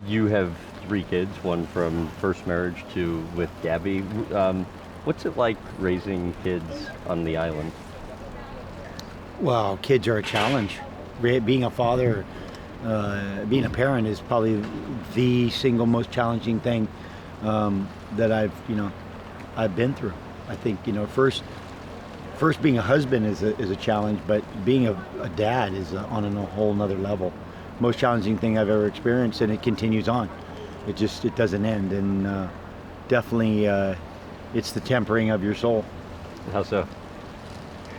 You have three kids, one from first marriage, two with Gabby. What's it like raising kids on the island? Well, kids are a challenge. Being a father, being a parent is probably the single most challenging thing that I've been through. I think first being a husband is a challenge, but being a dad is on a whole nother level. Most challenging thing I've ever experienced, and it continues on. It doesn't end, and definitely it's the tempering of your soul. How so?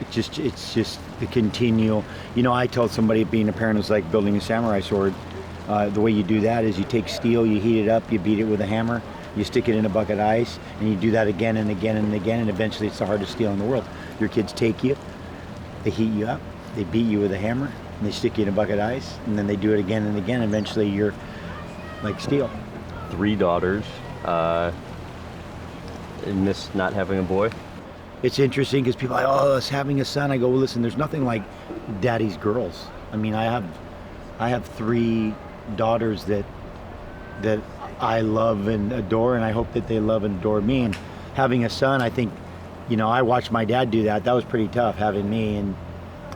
It's just the continual. I told somebody being a parent is like building a samurai sword. The way you do that is you take steel, you heat it up, you beat it with a hammer, you stick it in a bucket of ice, and you do that again and again and again, and eventually it's the hardest steel in the world. Your kids take you, they heat you up, they beat you with a hammer, and they stick you in a bucket of ice, and then they do it again and again. Eventually you're like steel. Three daughters. Miss not having a boy? It's interesting because people are like, oh, us having a son. I go, well, listen, there's nothing like daddy's girls. I mean, I have three daughters that I love and adore, and I hope that they love and adore me. And having a son, I think, I watched my dad do that. That was pretty tough, having me. And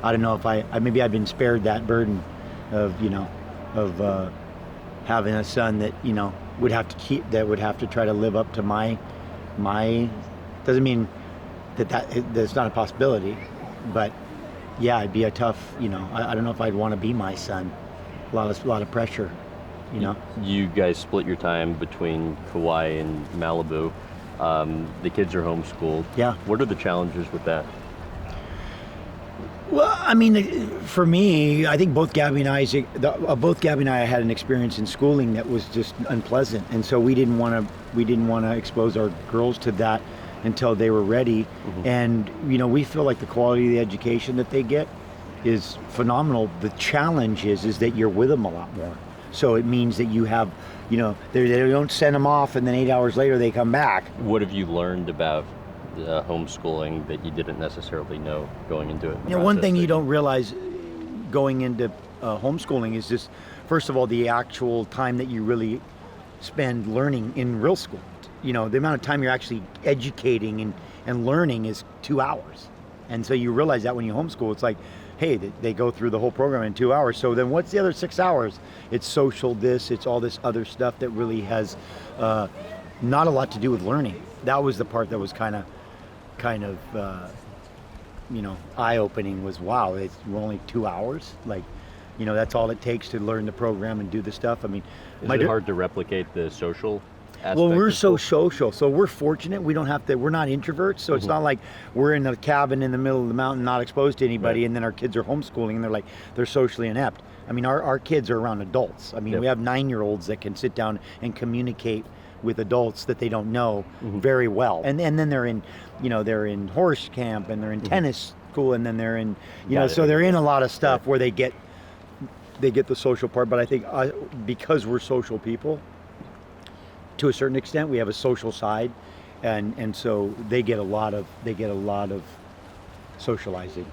I don't know if maybe I've been spared that burden of having a son that would have to try to live up to my doesn't mean that's not a possibility, but yeah, it'd be a tough, I don't know if I'd want to be my son. A lot of pressure, You guys split your time between Kauai and Malibu. The kids are homeschooled. Yeah. What are the challenges with that? Well, I mean, for me, I think both Gabby and I had an experience in schooling that was just unpleasant, and so we didn't want to expose our girls to that until they were ready. Mm-hmm. And we feel like the quality of the education that they get is phenomenal. The challenge is that you're with them a lot more. So it means that you have, they don't send them off and then 8 hours later they come back. What have you learned about homeschooling that you didn't necessarily know going into it? One thing you don't realize going into homeschooling is just, first of all, the actual time that you really spend learning in real school. The amount of time you're actually educating and learning is 2 hours. And so you realize that when you homeschool, it's like, hey, they go through the whole program in 2 hours. So then what's the other 6 hours? It's social it's all this other stuff that really has not a lot to do with learning. That was the part that was kind of eye-opening, was, wow, we're only 2 hours? Like, that's all it takes to learn the program and do the stuff. I mean, is it hard to replicate the social aspect? Well, we're so social, so we're fortunate. We're not introverts, so it's not like we're in a cabin in the middle of the mountain, not exposed to anybody, right. And then our kids are homeschooling and they're socially inept. I mean, our kids are around adults. I mean, We have 9-year-olds that can sit down and communicate with adults that they don't know very well. And then they're in horse camp, and they're in tennis school, and then they're in, so they're in a lot of stuff where they get the social part. But I think because we're social people, to a certain extent, we have a social side, and so they get a lot of socializing.